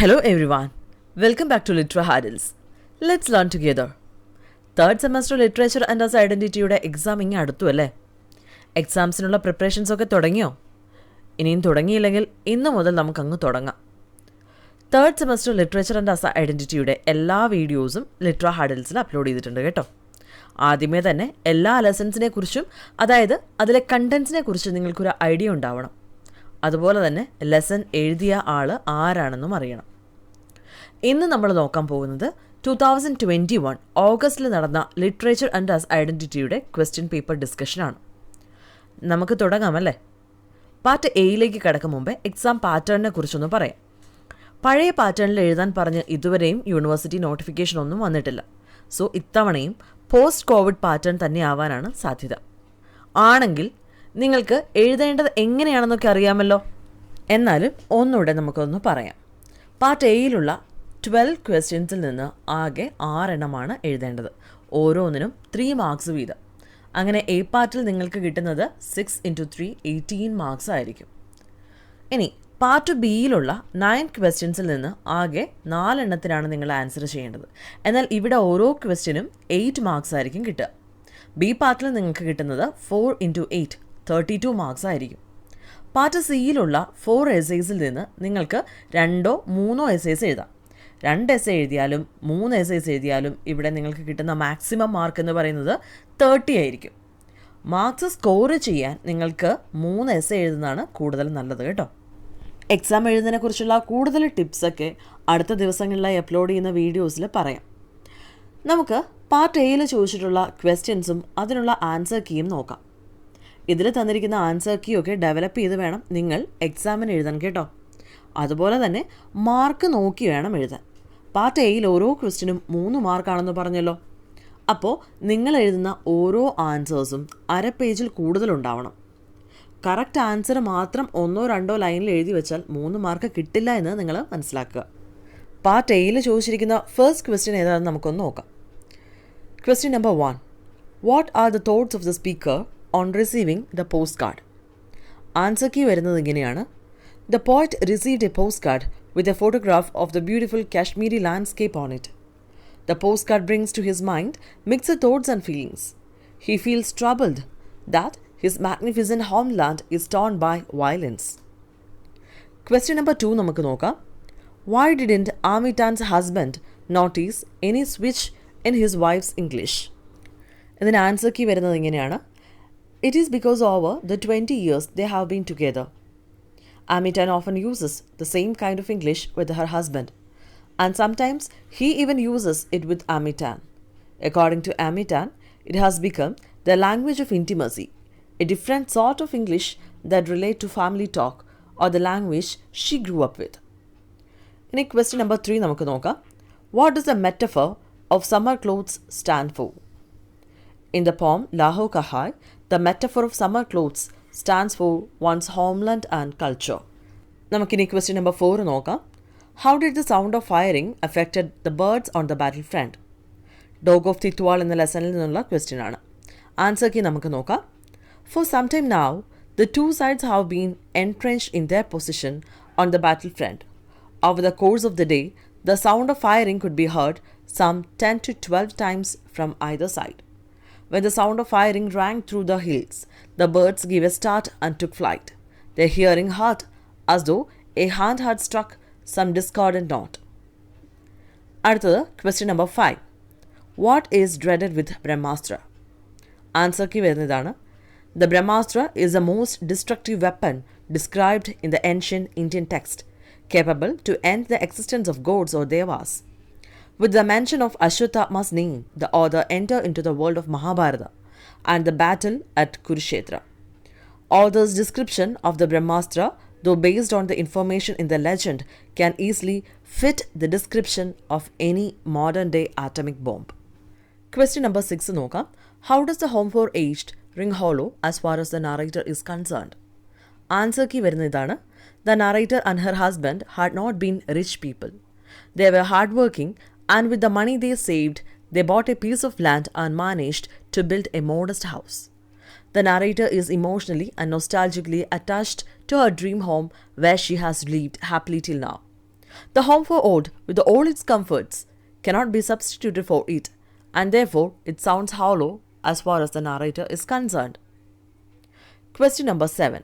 Hello everyone, welcome back to Litera Huddles. Let's learn together. Third semester literature and as ഐഡൻറ്റിറ്റിയുടെ exam ഇങ്ങനെ അടുത്തു അല്ലേ? എക്സാംസിനുള്ള preparations ഒക്കെ തുടങ്ങിയോ? ഇനിയും തുടങ്ങിയില്ലെങ്കിൽ ഇന്നു മുതൽ നമുക്കങ്ങ് തുടങ്ങാം. Third semester literature and as ഐഡൻറ്റിറ്റിയുടെ എല്ലാ വീഡിയോസും ലിറ്ററ ഹഡിൽസിൽ അപ്ലോഡ് ചെയ്തിട്ടുണ്ട് കേട്ടോ. ആദ്യമേ തന്നെ എല്ലാ ലെസൺസിനെ കുറിച്ചും അതായത് അതിലെ കണ്ടൻസിനെ കുറിച്ചും നിങ്ങൾക്കൊരു ഐഡിയ ഉണ്ടാവണം. അതുപോലെ തന്നെ ലെസൺ എഴുതിയ ആൾ ആരാണെന്നും അറിയണം. ഇന്ന് നമ്മൾ നോക്കാൻ പോകുന്നത് 2021 ഓഗസ്റ്റിൽ നടന്ന ലിറ്ററേച്ചർ ആൻഡ് ആസ് ഐഡൻറ്റിറ്റിയുടെ ക്വസ്റ്റ്യൻ പേപ്പർ ഡിസ്കഷനാണ്. നമുക്ക് തുടങ്ങാമല്ലേ? പാർട്ട് എയിലേക്ക് കടക്കും മുമ്പേ എക്സാം പാറ്റേണിനെ കുറിച്ചൊന്ന് പറയാം. പഴയ പാറ്റേണിൽ എഴുതാൻ പറഞ്ഞ് ഇതുവരെയും യൂണിവേഴ്സിറ്റി നോട്ടിഫിക്കേഷൻ ഒന്നും വന്നിട്ടില്ല. സോ ഇത്തവണയും പോസ്റ്റ് കോവിഡ് പാറ്റേൺ തന്നെ ആവാനാണ് സാധ്യത. ആണെങ്കിൽ നിങ്ങൾക്ക് എഴുതേണ്ടത് എങ്ങനെയാണെന്നൊക്കെ അറിയാമല്ലോ. എന്നാലും ഒന്നുകൂടെ നമുക്കൊന്ന് പറയാം. പാർട്ട് എയിലുള്ള 12 ക്വസ്റ്റ്യൻസിൽ നിന്ന് ആകെ 6 എണ്ണമാണ് എഴുതേണ്ടത്. ഓരോന്നിനും 3 മാർക്സ് വീതം. അങ്ങനെ എ പാർട്ടിൽ നിങ്ങൾക്ക് കിട്ടുന്നത് 6 × 3 18 മാർക്സ് ആയിരിക്കും. ഇനി പാർട്ട് ബിയിലുള്ള 9 ക്വസ്റ്റ്യൻസിൽ നിന്ന് ആകെ 4 എണ്ണത്തിനാണ് നിങ്ങൾ ആൻസർ ചെയ്യേണ്ടത്. എന്നാൽ ഇവിടെ ഓരോ ക്വസ്റ്റ്യനും 8 മാർക്സ് ആയിരിക്കും കിട്ടുക. ബി പാർട്ടിൽ നിങ്ങൾക്ക് കിട്ടുന്നത് 4 × 8 32 മാർക്സ് ആയിരിക്കും. പാർട്ട് സിയിലുള്ള 4 എസ്സേസിൽ നിന്ന് നിങ്ങൾക്ക് 2 or 3 എസ്സേസ് എഴുതാം. 2 എസ്സേ എഴുതിയാലും 3 എസ്സേസ് എഴുതിയാലും ഇവിടെ നിങ്ങൾക്ക് കിട്ടുന്ന മാക്സിമം മാർക്ക് എന്ന് പറയുന്നത് 30 ആയിരിക്കും. മാർക്സ് സ്കോർ ചെയ്യാൻ നിങ്ങൾക്ക് 3 എസ്സേ എഴുതുന്നതാണ് കൂടുതൽ നല്ലത് കേട്ടോ. എക്സാം എഴുതുന്നതിനെക്കുറിച്ചുള്ള കൂടുതൽ ടിപ്സൊക്കെ അടുത്ത ദിവസങ്ങളിലായി അപ്ലോഡ് ചെയ്യുന്ന വീഡിയോസിൽ പറയാം. നമുക്ക് പാർട്ട് എയിൽ ചോദിച്ചിട്ടുള്ള ക്വസ്റ്റ്യൻസും അതിനുള്ള ആൻസർ കീയും നോക്കാം. ഇതിൽ തന്നിരിക്കുന്ന ആൻസർ കീ ഒക്കെ ഡെവലപ്പ് ചെയ്ത് വേണം നിങ്ങൾ എക്സാമിന് എഴുതാൻ കേട്ടോ. അതുപോലെ തന്നെ മാർക്ക് നോക്കി വേണം എഴുതാൻ. പാർട്ട് എയിൽ ഓരോ ക്വസ്റ്റ്യനും 3 മാർക്കാണെന്ന് പറഞ്ഞല്ലോ. അപ്പോൾ നിങ്ങൾ എഴുതുന്ന ഓരോ ആൻസേഴ്സും അര പേജിൽ കൂടുതലുണ്ടാവണം. കറക്റ്റ് ആൻസർ മാത്രം 1-2 ലൈനിൽ എഴുതി വെച്ചാൽ 3 മാർക്ക് കിട്ടില്ല എന്ന് നിങ്ങൾ മനസ്സിലാക്കുക. പാർട്ട് എയിൽ ചോദിച്ചിരിക്കുന്ന ഫസ്റ്റ് ക്വസ്റ്റ്യൻ ഏതാണെന്ന് നമുക്കൊന്ന് നോക്കാം. Question number 1. What are the thoughts of the speaker on receiving the postcard? Answer key വരുന്നത് ഇങ്ങനെയാണ്. The poet received a postcard with a photograph of the beautiful Kashmiri landscape on it. The postcard brings to his mind mixed thoughts and feelings. He feels troubled that his magnificent homeland is torn by violence. Question number 2 നമുക്ക് നോക്കാം. Why didn't Amitan's husband notice any switch in his wife's English? ഇതിന് answer key വരുന്നത് ഇങ്ങനെയാണ്. It is because over the 20 years they have been together. Amitan often uses the same kind of English with her husband, and sometimes he even uses it with Amitan. According to Amitan, it has become the language of intimacy, a different sort of English that relate to family talk or the language she grew up with. In question number 3 നമുക്ക് നോക്കാം. What does the metaphor of summer clothes stand for? In the poem Laho Kahai, the metaphor of summer clothes stands for one's homeland and culture. നമുക്കിനി question number 4 നോക്കാം. How did the sound of firing affected the birds on the battlefront? Dog of Titwal എന്ന ലെസണിൽ നിന്നുള്ള question ആണ്. Answer key നമുക്ക് നോക്കാം. For some time now, the two sides have been entrenched in their position on the battlefront. Over the course of the day, the sound of firing could be heard some 10 to 12 times from either side. When the sound of firing rang through the hills, the birds gave a start and took flight, their hearing hurt as though a hand had struck some discordant note. അടുത്തത് question number 5. What is dreaded with Brahmastra? Answer key വരുന്നതാണ്. The Brahmastra is the most destructive weapon described in the ancient Indian text, capable to end the existence of gods or devas. With the mention of Ashwatthama's name, the author entered into the world of Mahabharata and the battle at Kurukshetra. Author's description of the Brahmastra, though based on the information in the legend, can easily fit the description of any modern-day atomic bomb. Question number 6 നോക്കാം. How does the home for aged ring hollow as far as the narrator is concerned? Answer key വരുന്ന ഇതാണ്. The narrator and her husband had not been rich people. They were hardworking, and with the money they saved, they bought a piece of land and managed to build a modest house. The narrator is emotionally and nostalgically attached to her dream home where she has lived happily till now. The home for old, with all its comforts, cannot be substituted for it, and therefore it sounds hollow as far as the narrator is concerned. Question number 7.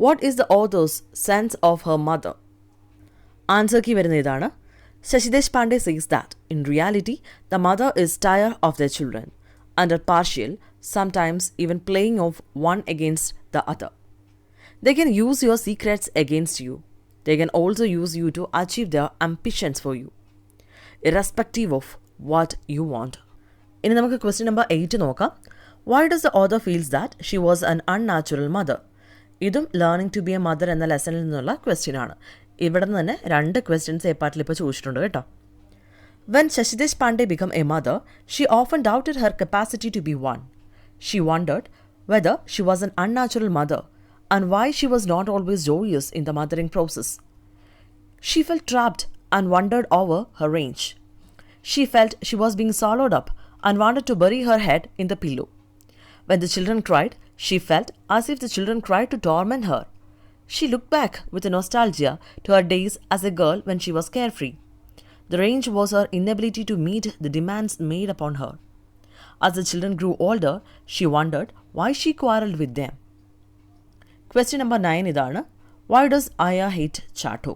What is the author's sense of her mother? Answer key വരുന്ന ഇതാണ്. Shashi Deshpande says that, in reality, the mother is tired of their children, under partial, sometimes even playing of one against the other. They can use your secrets against you. They can also use you to achieve their ambitions for you, irrespective of what you want. ഇനി നമുക്ക് question number 8 നോക്കാം. Why does the author feels that she was an unnatural mother? ഇതും learning to be a mother എന്ന ലെസണിൽ നിന്നുള്ള question ആണ്. ഇവിടെ നിന്ന് തന്നെ 2 ക്വസ്റ്റ്യൻസ് എ പാർട്ടിൽ ഇപ്പോൾ ചോദിച്ചിട്ടുണ്ട് കേട്ടോ. When Shashi Deshpande became a mother, she often doubted her capacity to be one. She wondered whether she was an unnatural mother and why she was not always joyous in the mothering process. She felt trapped and wondered over her range. She felt she was being swallowed up and wanted to bury her head in the pillow. When the children cried, she felt as if the children cried to torment her. She looked back with nostalgia to her days as a girl when she was carefree. The range was her inability to meet the demands made upon her. As the children grew older, she wondered why she quarreled with them. Question number 9 ഇതാണ്. Why does Aya hate Chato?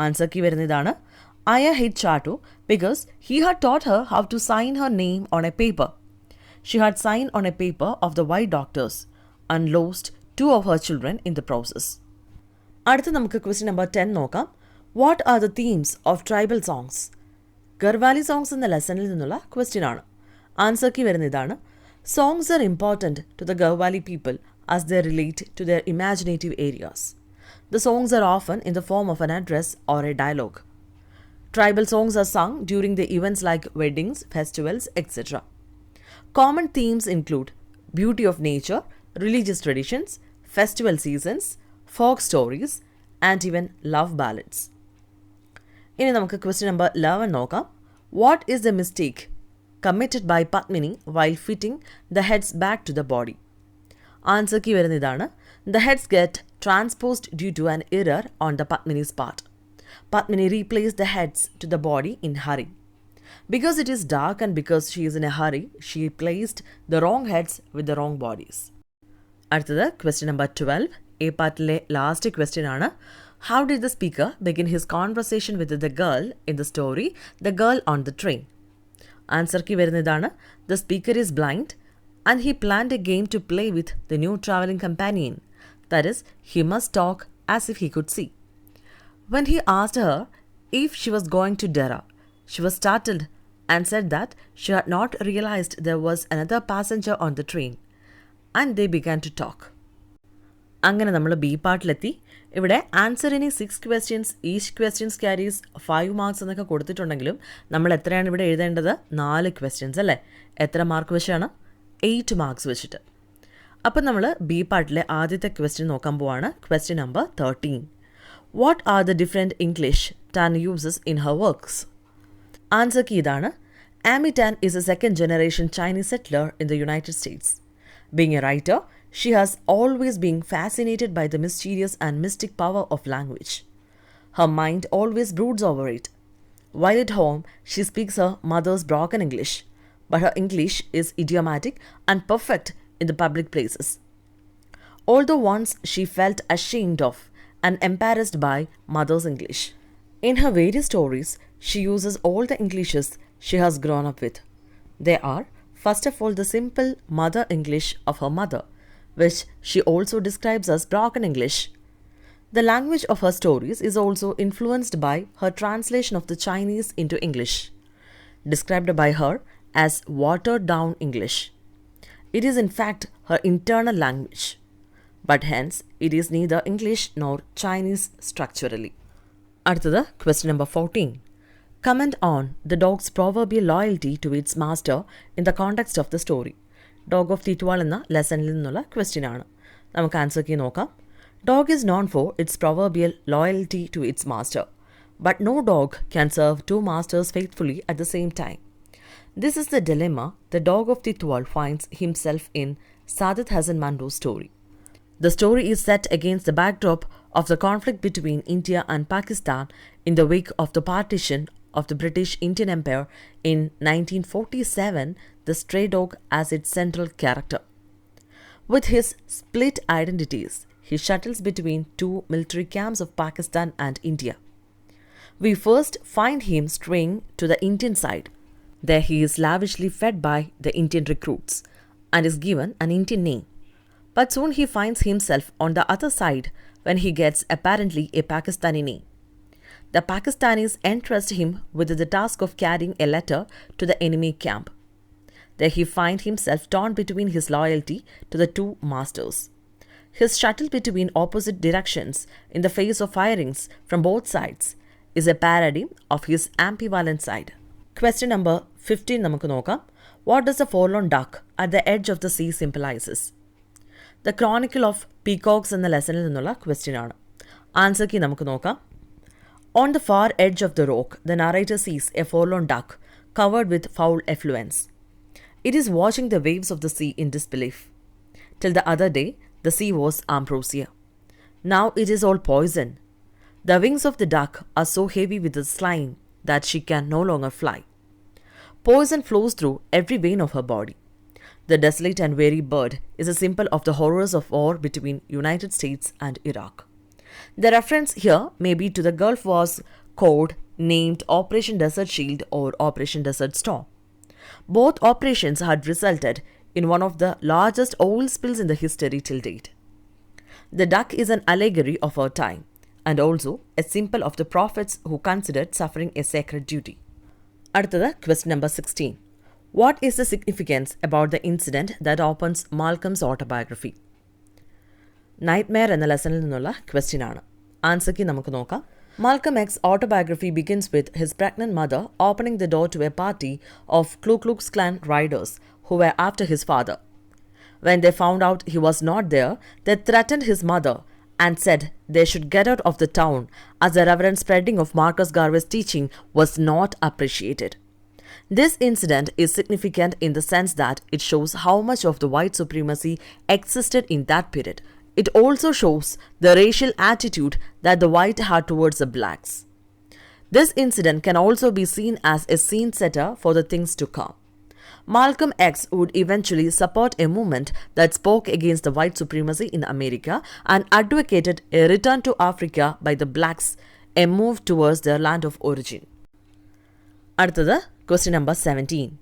Answer key വരുന്ന ഇതാണ്. Aya hate Chato because he had taught her how to sign her name on a paper. She had signed on a paper of the white doctors and lost 2 of her children in the process. അടുത്ത നമുക്ക് question number 10 നോക്കാം. What are the themes of tribal songs? Garhwali songs എന്ന ലെസണിൽ നിന്നുള്ള question ആണ്. Answer key വരുന്ന ഇതാണ്. Songs are important to the Garhwali people as they relate to their imaginative areas. The songs are often in the form of an address or a dialogue. Tribal songs are sung during the events like weddings, festivals, etc. Common themes include beauty of nature, religious traditions, festival seasons, folk stories, and even love ballads. ഇനി നമുക്ക് question number 11 നോക്കാം. What is the mistake committed by Padmini while fitting the heads back to the body? Answer key വരുന്ന ഇതാണ്. The heads get transposed due to an error on the Padmini's part. Padmini replaced the heads to the body in hurry. Because it is dark and because she is in a hurry, she placed the wrong heads with the wrong bodies. അടുത്തത് question number 12. A പാർട്ടിലെ last question ആണ്. How did the speaker begin his conversation with the girl in the story, The Girl on the Train? Answer key വരുന്ന ഇതാണ്. The speaker is blind and he planned a game to play with the new traveling companion. That is, he must talk as if he could see. When he asked her if she was going to Litera, she was startled and said that she had not realized there was another passenger on the train, and they began to talk. അങ്ങനെ നമ്മൾ B പാർട്ടിലെത്തി. ഇവിടെ ആൻസറിന് 6 questions, each questions carries 5 marks എന്നൊക്കെ കൊടുത്തിട്ടുണ്ടെങ്കിലും നമ്മൾ എത്രയാണ് ഇവിടെ എഴുതേണ്ടത്? 4 questions അല്ലേ? എത്ര മാർക്ക് വെച്ചാണ്? 8 മാർക്സ് വെച്ചിട്ട്. അപ്പം നമ്മൾ ബി പാർട്ടിലെ ആദ്യത്തെ ക്വസ്റ്റ്യൻ നോക്കാൻ പോവാണ്. Question number 13. What are the different English Tan uses in her works? Answer key ഇതാണ്. Amy Tan is a second-generation Chinese settler in the United States. Being a writer, she has always been fascinated by the mysterious and mystic power of language. Her mind always broods over it. While at home, she speaks her mother's broken English, but her English is idiomatic and perfect in the public places. Although once she felt ashamed of and embarrassed by mother's English. In her various stories, she uses all the Englishes she has grown up with. They are, first of all, the simple mother English of her mother, which she also describes as broken English. The language of her stories is also influenced by her translation of the Chinese into English, described by her as watered-down English. It is in fact her internal language, but hence it is neither English nor Chinese structurally. അടുത്തത് question number 14. Comment on the dog's proverbial loyalty to its master in the context of the story. Dog of Titwal എന്ന ലെസണിൽ നിന്നുള്ള question ആണ്. നമുക്ക് answer key നോക്കാം. Dog is known for its proverbial loyalty to its master, but no dog can serve 2 masters faithfully at the same time. This is the dilemma the dog of Titwal finds himself in Sadat Hasan Mando's story. The story is set against the backdrop of the conflict between India and Pakistan in the wake of the partition of the British Indian Empire in 1947, the stray dog as its central character. With his split identities, he shuttles between two military camps of Pakistan and India. We first find him straying to the Indian side. There he is lavishly fed by the Indian recruits and is given an Indian name. But soon he finds himself on the other side when he gets apparently a Pakistani name. The Pakistanis entrust him with the task of carrying a letter to the enemy camp. There he finds himself torn between his loyalty to the two masters. His shuttle between opposite directions in the face of firings from both sides is a parody of his ambivalent side. Question number 15 നമുക്ക് നോക്കാം. What does the forlorn duck at the edge of the sea symbolizes? The Chronicle of Peacocks എന്ന ലെസണിൽ നിന്നുള്ള question ആണ്. Answer key നമുക്ക് നോക്കാം. On the far edge of the rock, the narrator sees a forlorn duck covered with foul effluence. It is watching the waves of the sea in disbelief. Till the other day, the sea was ambrosia. Now it is all poison. The wings of the duck are so heavy with the slime that she can no longer fly. Poison flows through every vein of her body. The desolate and weary bird is a symbol of the horrors of war between United States and Iraq. The reference here may be to the Gulf War's code named Operation Desert Shield or Operation Desert Storm. Both operations had resulted in one of the largest oil spills in the history till date. The duck is an allegory of our time and also a symbol of the prophets who considered suffering a sacred duty. അടുത്തത് question number 16. What is the significance about the incident that opens Malcolm's autobiography? Nightmare എന്ന ലെസണിൽ നിന്നുള്ള question ആണ്. Answer key നമുക്ക് നോക്കാം. Malcolm X's autobiography begins with his pregnant mother opening the door to a party of Ku Klux Klan riders who were after his father. When they found out he was not there, they threatened his mother and said they should get out of the town as the reverent spreading of Marcus Garvey's teaching was not appreciated. This incident is significant in the sense that it shows how much of the white supremacy existed in that period. It also shows the racial attitude that the white had towards the blacks. This incident can also be seen as a scene setter for the things to come. Malcolm X would eventually support a movement that spoke against the white supremacy in America and advocated a return to Africa by the blacks, a move towards their land of origin. അടുത്തത് question number 17.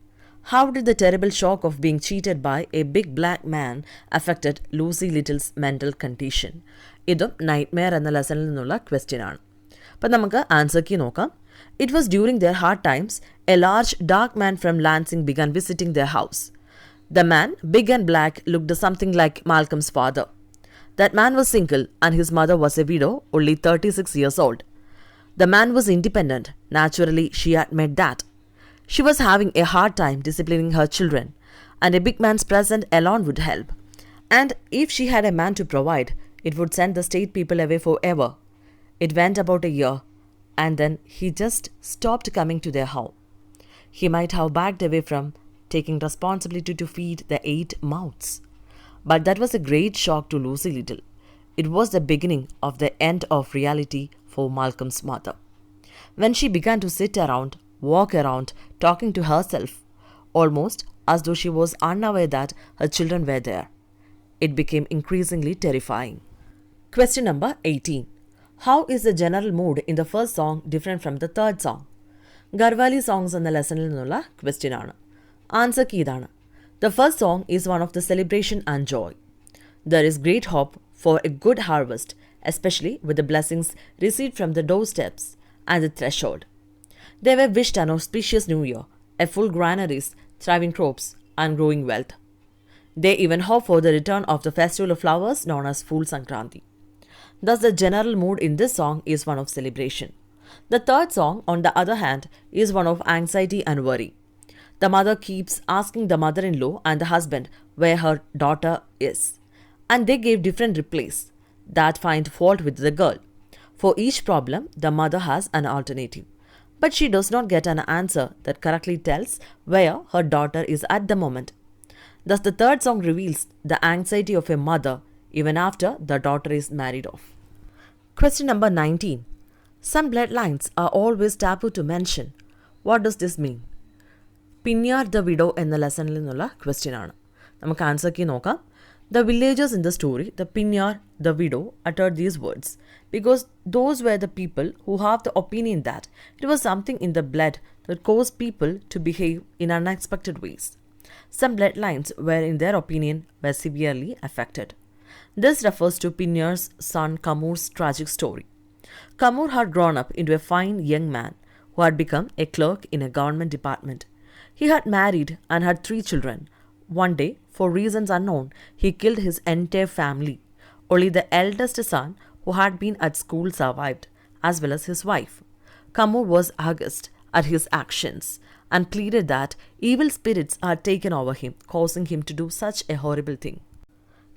How did the terrible shock of being cheated by a big black man affected Louise Little's mental condition? ഇതും nightmare എന്ന ലെസണിൽ നിന്നുള്ള question ആണ്. അപ്പം നമുക്ക് answer key നോക്കാം. It was during their hard times, a large dark man from Lansing began visiting their house. The man, big and black, looked something like Malcolm's father. That man was single and his mother was a widow, only 36 years old. The man was independent. Naturally, she admitted that. She was having a hard time disciplining her children, and a big man's presence alone would help. And if she had a man to provide, it would send the state people away forever. It went about a year, and then he just stopped coming to their home. He might have backed away from taking responsibility to feed the 8 mouths. But that was a great shock to Louise Little. It was the beginning of the end of reality for Malcolm's mother. When she began to sit around, walk around, talking to herself, almost as though she was unaware that her children were there, it became increasingly terrifying. Question number 18. How is the general mood in the first song different from the third song? Garwali songs എന്ന ലെസണിൽ നിന്നുള്ള question ആണ്. Answer key ഇതാണ്. The first song is one of the celebration and joy. There is great hope for a good harvest, especially with the blessings received from the doorsteps and the threshold. They were wished an auspicious new year, a full granaries, thriving crops, and growing wealth. They even hope for the return of the festival of flowers known as Fool Sankranti. Thus, the general mood in this song is one of celebration. The third song, on the other hand, is one of anxiety and worry. The mother keeps asking the mother-in-law and the husband where her daughter is, and they give different replies that find fault with the girl. For each problem, the mother has an alternative, but she does not get an answer that correctly tells where her daughter is at the moment. Thus, the third song reveals the anxiety of a mother even after the daughter is married off. Question number 19. Some bloodlines are always taboo to mention. What does this mean? Pinyar the widow എന്ന ലെസണിൽ നിന്നുള്ള question ആണ്. നമുക്ക് answer key നോക്കാം. The villagers in the story, the Pinyar, the widow, uttered these words because those were the people who have the opinion that it was something in the blood that caused people to behave in unexpected ways. Some bloodlines were, in their opinion, were severely affected. This refers to Pinyar's son Kamur's tragic story. Kamur had grown up into a fine young man who had become a clerk in a government department. He had married and had 3 children. One day, for reasons unknown, he killed his entire family. Only the eldest son, who had been at school, survived, as well as his wife. Kamur was aghast at his actions and pleaded that evil spirits had taken over him, causing him to do such a horrible thing.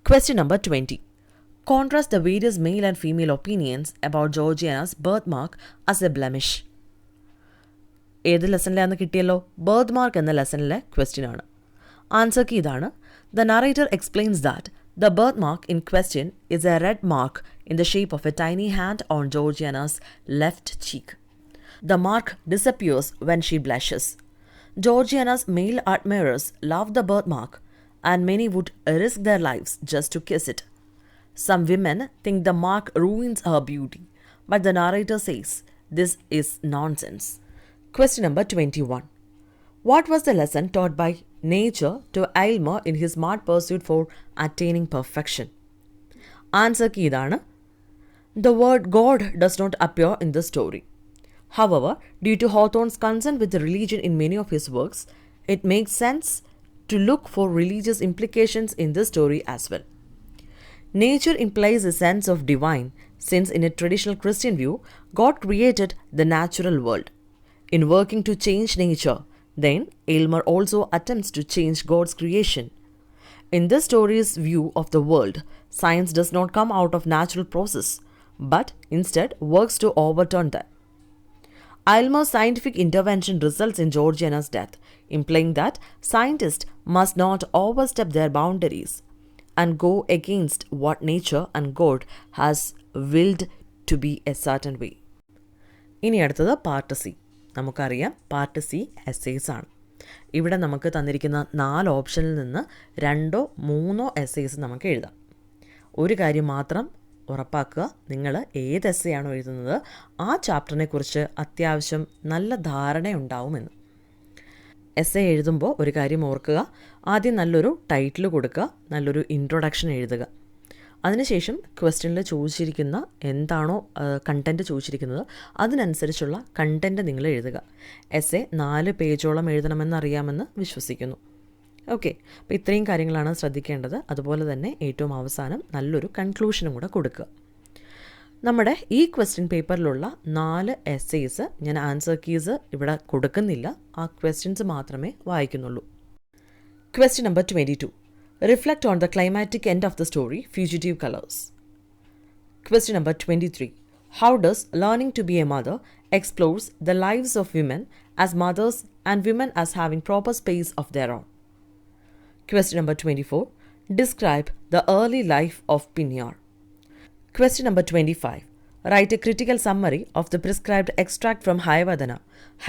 Question number 20. Contrast the various male and female opinions about Georgiana's birthmark as a blemish. ഏത് ലെസണിലാണെന്ന് കിട്ടിയല്ലോ? birthmark എന്ന ലെസണിലെ question ആണ്. Answer key ഇതാണ്. The narrator explains that the birthmark in question is a red mark in the shape of a tiny hand on Georgiana's left cheek. The mark disappears when she blushes. Georgiana's male admirers love the birthmark, and many would risk their lives just to kiss it. Some women think the mark ruins her beauty, but the narrator says this is nonsense. Question number 21. What was the lesson taught by nature to Aylmer in his mad pursuit for attaining perfection? Answer key idana. The word God does not appear in the story. However, due to Hawthorne's concern with the religion in many of his works, it makes sense to look for religious implications in this story as well. Nature implies a sense of divine, since in a traditional Christian view, God created the natural world. In working to change nature, then Aylmer also attempts to change God's creation. In this story's view of the world, science does not come out of natural process, but instead works to overturn them. Aylmer's scientific intervention results in Georgiana's death, implying that scientists must not overstep their boundaries and go against what nature and God has willed to be a certain way. ഇനി അടുത്തത് part C. നമുക്കറിയാം part C essays ആണ്. ഇവിടെ നമുക്ക് തന്നിരിക്കുന്ന 4 ഓപ്ഷനിൽ നിന്ന് 2 or 3 essays നമുക്ക് എഴുതാം. ഒരു കാര്യം മാത്രം ഉറപ്പാക്കുക, നിങ്ങൾ ഏത് എസ്സേ ആണോ എഴുതുന്നത് ആ ചാപ്റ്ററിനെ കുറിച്ച് അത്യാവശ്യം നല്ല ധാരണയുണ്ടാവുമെന്ന്. എസ്സേ എഴുതുമ്പോൾ ഒരു കാര്യം ഓർക്കുക, ആദ്യം നല്ലൊരു ടൈറ്റിൽ കൊടുക്കുക, നല്ലൊരു ഇൻട്രൊഡക്ഷൻ എഴുതുക. അതിനുശേഷം ക്വസ്റ്റ്യനിൽ ചോദിച്ചിരിക്കുന്ന എന്താണോ കണ്ടൻറ്റ് ചോദിച്ചിരിക്കുന്നത് അതിനനുസരിച്ചുള്ള കണ്ടൻറ്റ് നിങ്ങൾ എഴുതുക. എസ്സേ 4 പേജോളം എഴുതണമെന്നറിയാമെന്ന് വിശ്വസിക്കുന്നു. ഓക്കെ, അപ്പോൾ ഇത്രയും കാര്യങ്ങളാണ് ശ്രദ്ധിക്കേണ്ടത്. അതുപോലെ തന്നെ ഏറ്റവും അവസാനം നല്ലൊരു കൺക്ലൂഷനും കൂടെ കൊടുക്കുക. നമ്മുടെ ഈ ക്വസ്റ്റ്യൻ പേപ്പറിലുള്ള 4 എസ്സേസ് ഞാൻ ആൻസർ കീസ് ഇവിടെ കൊടുക്കുന്നില്ല, ആ ക്വസ്റ്റ്യൻസ് മാത്രമേ വായിക്കുന്നുള്ളൂ. Question number 22. Reflect on the climatic end of the story, Fugitive Colors. Question number 23. How does learning to be a mother explores the lives of women as mothers and women as having proper space of their own? Question number 24. Describe the early life of Pinyar. Question number 25. Write a critical summary of the prescribed extract from Hayavadana,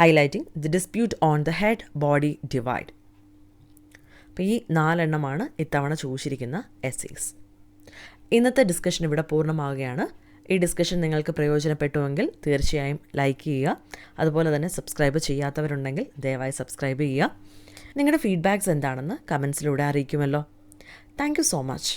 highlighting the dispute on the head-body divide. അപ്പോൾ ഈ 4 എണ്ണമാണ് ഇത്തവണ ചോദിച്ചിരിക്കുന്ന essays. ഇന്നത്തെ discussion ഇവിടെ പൂർണ്ണമാവുകയാണ്. ഈ discussion നിങ്ങൾക്ക് പ്രയോജനപ്പെട്ടുവെങ്കിൽ തീർച്ചയായും ലൈക്ക് ചെയ്യുക. അതുപോലെ തന്നെ സബ്സ്ക്രൈബ് ചെയ്യാത്തവരുണ്ടെങ്കിൽ ദയവായി സബ്സ്ക്രൈബ് ചെയ്യുക. നിങ്ങളുടെ ഫീഡ്ബാക്ക്സ് എന്താണെന്ന് കമൻസിലൂടെ അറിയിക്കുമല്ലോ. Thank you so much.